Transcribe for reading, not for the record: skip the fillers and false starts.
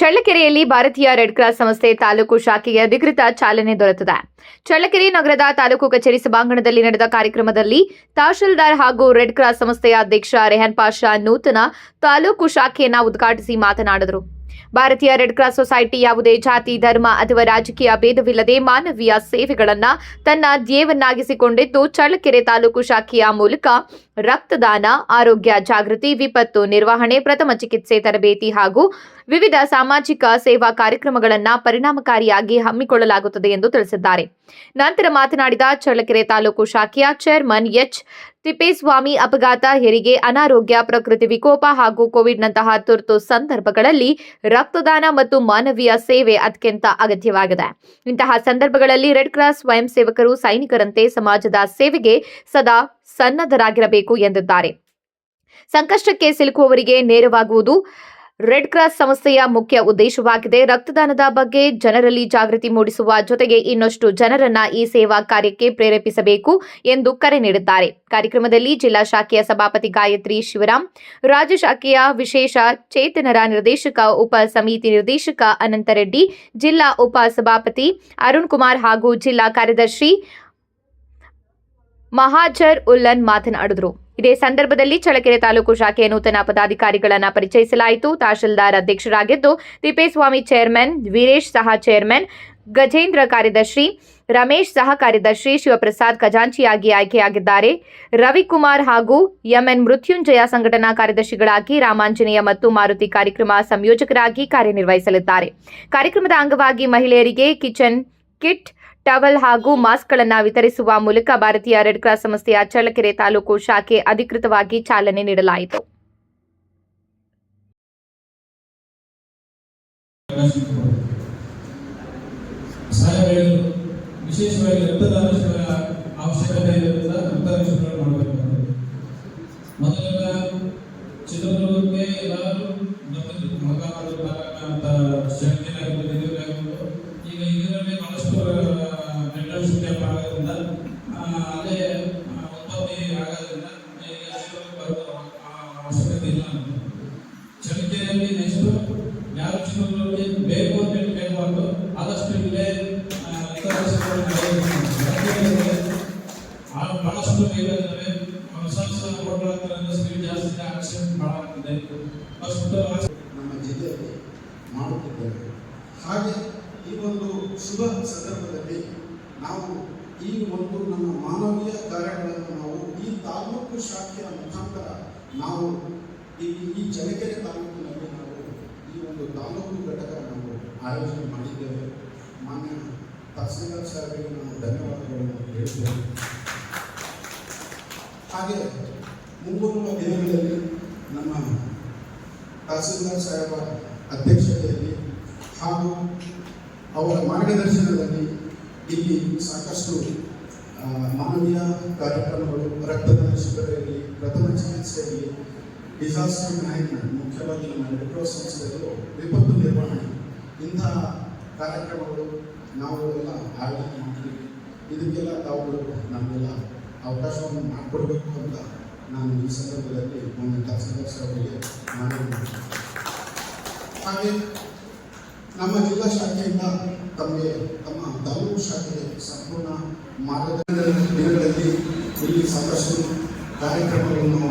ಚಳ್ಳಕೆರೆಯಲ್ಲಿ ಭಾರತೀಯ red cross ಸಂಸ್ಥೆ ತಾಲೂಕು ಶಾಖೆಗೆ ಅಧಿಕೃತ ಚಾಲನೆ ದೊರೆತಿದೆ. ಚಳ್ಳಕೆರೆ ನಗರದ ತಾಲೂಕು ಕಚೇರಿ ಸಭಾಂಗಣದಲ್ಲಿ ನಡೆದ ಕಾರ್ಯಕ್ರಮದಲ್ಲಿ ತಹಶೀಲ್ದಾರ್ ಹಾಗೂ ರೆಡ್ ಕ್ರಾಸ್ ಸಂಸ್ಥೆಯ ಅಧ್ಯಕ್ಷ ರೆಹನ್ ಪಾಷಾ ನೂತನ ತಾಲೂಕು ಶಾಖೆಯನ್ನು ಉದ್ಘಾಟಿಸಿ ಮಾತನಾಡಿದರು. ಭಾರತೀಯ ರೆಡ್ ಕ್ರಾಸ್ ಸೊಸೈಟಿ ಯಾವುದೇ ಜಾತಿ, ಧರ್ಮ ಅಥವಾ ರಾಜಕೀಯ ಭೇದವಿಲ್ಲದೆ ಮಾನವೀಯ ಸೇವೆಗಳನ್ನು ತನ್ನ ಧ್ಯೇಯವನ್ನಾಗಿಸಿಕೊಂಡಿದ್ದು, ಚಳ್ಳಕೆರೆ ತಾಲೂಕು ಶಾಖೆಯ ಮೂಲಕ ರಕ್ತದಾನ, ಆರೋಗ್ಯ ಜಾಗೃತಿ, ವಿಪತ್ತು ನಿರ್ವಹಣೆ, ಪ್ರಥಮ ಚಿಕಿತ್ಸೆ ತರಬೇತಿ ಹಾಗೂ ವಿವಿಧ ಸಾಮಾಜಿಕ ಸೇವಾ ಕಾರ್ಯಕ್ರಮಗಳನ್ನು ಪರಿಣಾಮಕಾರಿಯಾಗಿ ಹಮ್ಮಿಕೊಳ್ಳಲಾಗುತ್ತದೆ ಎಂದು ತಿಳಿಸಿದ್ದಾರೆ. ನಂತರ ಮಾತನಾಡಿದ ಚಳ್ಳಕೆರೆ ತಾಲೂಕು ಶಾಖೆಯ ಚೇರ್ಮನ್ ಎಚ್. ತಿಪ್ಪೇಸ್ವಾಮಿ, ಅಪಘಾತ, ಹೆರಿಗೆ, ಅನಾರೋಗ್ಯ, ಪ್ರಕೃತಿ ವಿಕೋಪ ಹಾಗೂ ಕೋವಿಡ್ನಂತಹ ತುರ್ತು ಸಂದರ್ಭಗಳಲ್ಲಿ ರಕ್ತದಾನ ಮತ್ತು ಮಾನವೀಯ ಸೇವೆ ಅತ್ಯಂತ ಅಗತ್ಯವಾಗಿದೆ. ಇಂತಹ ಸಂದರ್ಭಗಳಲ್ಲಿ ರೆಡ್ ಕ್ರಾಸ್ ಸ್ವಯಂ ಸೇವಕರು ಸೈನಿಕರಂತೆ ಸಮಾಜದ ಸೇವೆಗೆ ಸದಾ ಸನ್ನದ್ಧರಾಗಿರಬೇಕು ಎಂದಿದ್ದಾರೆ. ಸಂಕಷ್ಟಕ್ಕೆ ಸಿಲುಕುವವರಿಗೆ ನೆರವಾಗುವುದು ರೆಡ್ ಕ್ರಾಸ್ ಸಂಸ್ಥೆಯ ಮುಖ್ಯ ಉದ್ದೇಶವಾಗಿದೆ. ರಕ್ತದಾನದ ಬಗ್ಗೆ ಜನರಲ್ಲಿ ಜಾಗೃತಿ ಮೂಡಿಸುವ ಜೊತೆಗೆ ಇನ್ನಷ್ಟು ಜನರನ್ನ ಈ ಸೇವಾ ಕಾರ್ಯಕ್ಕೆ ಪ್ರೇರೇಪಿಸಬೇಕು ಎಂದು ಕರೆ ನೀಡಿದ್ದಾರೆ. ಕಾರ್ಯಕ್ರಮದಲ್ಲಿ ಜಿಲ್ಲಾ ಶಾಖೆಯ ಸಭಾಪತಿ ಗಾಯತ್ರಿ ಶಿವರಾಮ್, ರಾಜ್ಯ ಶಾಖೆಯ ವಿಶೇಷ ಚೇತನರ ನಿರ್ದೇಶಕ ಉಪ ಸಮಿತಿ ನಿರ್ದೇಶಕ ಅನಂತರೆಡ್ಡಿ, ಜಿಲ್ಲಾ ಉಪ ಸಭಾಪತಿ ಅರುಣ್ ಕುಮಾರ್ ಹಾಗೂ ಜಿಲ್ಲಾ ಕಾರ್ಯದರ್ಶಿ ಮಹಾಜರ್ ಉಲ್ಲನ್ ಮಾತನಾಡಿದರು. ಇದೇ ಸಂದರ್ಭದಲ್ಲಿ ಚಳ್ಳಕೆರೆ ತಾಲೂಕು ಶಾಖೆಯ ನೂತನ ಪದಾಧಿಕಾರಿಗಳನ್ನು ಪರಿಚಯಿಸಲಾಯಿತು. ತಹಶೀಲ್ದಾರ್ ಅಧ್ಯಕ್ಷರಾಗಿದ್ದು ತಿಪ್ಪೇಸ್ವಾಮಿ ಚೇರ್ಮನ್, ವೀರೇಶ್ ಸಹ ಚೇರ್ಮನ್, ಗಜೇಂದ್ರ ಕಾರ್ಯದರ್ಶಿ, ರಮೇಶ್ ಸಹ ಕಾರ್ಯದರ್ಶಿ, ಶಿವಪ್ರಸಾದ್ ಖಜಾಂಚಿಯಾಗಿ ಆಯ್ಕೆಯಾಗಿದ್ದಾರೆ. ರವಿಕುಮಾರ್ ಹಾಗೂ ಎಂಎನ್ ಮೃತ್ಯುಂಜಯ ಸಂಘಟನಾ ಕಾರ್ಯದರ್ಶಿಗಳಾಗಿ, ರಾಮಾಂಜನೇಯ ಮತ್ತು ಮಾರುತಿ ಕಾರ್ಯಕ್ರಮ ಸಂಯೋಜಕರಾಗಿ ಕಾರ್ಯನಿರ್ವಹಿಸಲಿದ್ದಾರೆ. ಕಾರ್ಯಕ್ರಮದ ಅಂಗವಾಗಿ ಮಹಿಳೆಯರಿಗೆ ಕಿಚನ್ ಕಿಟ್, ಟವಲ್ ಹಾಗೂ ಮಾಸ್ಕ್ಗಳನ್ನು ವಿತರಿಸುವ ಮೂಲಕ ಭಾರತೀಯ ರೆಡ್ ಕ್ರಾಸ್ ಸಂಸ್ಥೆಯ ಚಳ್ಳಕೆರೆ ತಾಲೂಕು ಶಾಖೆ ಅಧಿಕೃತವಾಗಿ ಚಾಲನೆ ನೀಡಲಾಯಿತು. ವಿಶೇಷವಾಗಿ ರಕ್ತದಾನ ಅವಶ್ಯಕತೆ ಇರೋದ್ರಿಂದ ರಕ್ತದಾನ ಮಾಡಬೇಕು. ಮೊದಲೆಲ್ಲ ಚಿತ್ರದುರ್ಗಕ್ಕೆ ಎಲ್ಲರೂ ಬರ್ತಿದ್ರು, ಮೊಳಕಾಲ್ಮೂರು ಅಂತ ಶಕ್ತಿಯಾಗಿರ್ಬೋದು, ಈಗ ಇದರಲ್ಲಿ ಬಹಳಷ್ಟು ಮೆಂಟಲ್ ಕ್ಯಾಂಪ್ ಆಗೋದ್ರಿಂದ ಅಲ್ಲೇ ಉತ್ಪತ್ತಿ ಆಗೋದ್ರಿಂದ ಅವಶ್ಯಕತೆ ಇಲ್ಲ. ಚಳ್ಳಕೆರೆಯಲ್ಲಿ ನೆಕ್ಸ್ಟ್ ಯಾರು ಚಿತ್ರದುರ್ಗಕ್ಕೆ ಬೇಕು ಅಂತ ಹೇಳಿ ಕೇಳಬಾರ್ದು, ಆದಷ್ಟು ಇಲ್ಲೇ ಬಹಳಷ್ಟು ಬೇಕಿದ್ದಾವೆ. ಹೊಸ ಹೊಸ ಹೋಟೆಲ್ ಸ್ಪೀಡ್ ಜಾಸ್ತಿ, ಆಕ್ಷನ್ ಬಹಳ ಆಗ್ತಿದೆ. ಅಷ್ಟು ನಮ್ಮ ಜಿಲ್ಲೆಯಲ್ಲಿ ಮಾಡುತ್ತಿದ್ದೇವೆ. ಹಾಗೆ ಈ ಒಂದು ಶುಭ ಸಂದರ್ಭದಲ್ಲಿ ನಾವು ಈ ಒಂದು ನಮ್ಮ ಮಾನವೀಯ ಕಾರ್ಯಗಳನ್ನು ನಾವು ಈ ತಾಲೂಕು ಶಾಖೆಯ ಮುಖಾಂತರ ನಾವು ಈ ಚಳ್ಳಕೆರೆ ತಾಲೂಕಿನಲ್ಲಿ ನಾವು ಈ ಒಂದು ತಾಲೂಕು ಘಟಕ ನಾವು ಆಯೋಜನೆ ಮಾಡಿದ್ದೇವೆ. ಮಾನ್ಯ ತಹಸೀಲ್ದಾರ್ ಸಾಹೇಬರಿಗೆ ನಾವು ಧನ್ಯವಾದಗಳನ್ನು ಹೇಳ್ತೇವೆ. ಹಾಗೆ ಮುಂಬರುವ ದಿನಗಳಲ್ಲಿ ನಮ್ಮ ತಹಸೀಲ್ದಾರ್ ಸಾಹೇಬರ ಅಧ್ಯಕ್ಷತೆಯಲ್ಲಿ ಹಾಗೂ ಅವರ ಮಾರ್ಗದರ್ಶನದಲ್ಲಿ ಇಲ್ಲಿ ಸಾಕಷ್ಟು ಮಾನವೀಯ ಕಾರ್ಯಕ್ರಮಗಳು, ರಕ್ತದಾನ ಶಿಬಿರ ಇರಲಿ, ಪ್ರಥಮ ಚಿಕಿತ್ಸೆ ಇರಲಿ, ಡಿಸಾಸ್ಟರ್ ಮ್ಯಾನೇಜ್ಮೆಂಟ್, ಮುಖ್ಯವಾಗಿ ನಮ್ಮ ರೆಡ್ ಕ್ರಾಸ್ ಸಂಸ್ಥೆಗಳು ವಿಪತ್ತು ನಿರ್ವಹಣೆ, ಇಂತಹ ಕಾರ್ಯಕ್ರಮಗಳು ನಾವು ಎಲ್ಲ ಆಯೋಜನೆ ಮಾಡ್ತೀವಿ. ಇದಕ್ಕೆಲ್ಲ ತಾವುಗಳು ನಮಗೆಲ್ಲ ಅವಕಾಶವನ್ನು ಮಾಡಿಕೊಡ್ಬೇಕು ಅಂತ ನಾನು ಈ ಸಂದರ್ಭದಲ್ಲಿ ನನ್ನ ತಹಸೀಲ್ದಾರ್ ಸಾಹೇಬರಿಗೆ ಮನವಿ. ಹಾಗೆ ನಮ್ಮ ಜಿಲ್ಲಾ ಶಾಖೆಯಿಂದ ತಮಗೆ ತಮ್ಮ ತಾಲೂಕು ಶಾಖೆಗೆ ಸಂಪೂರ್ಣ ಮಾರ್ಗದರ್ಶನದ ದಿನಗಳಲ್ಲಿ ಇಲ್ಲಿ ಸಾಕಷ್ಟು ಕಾರ್ಯಕ್ರಮಗಳನ್ನು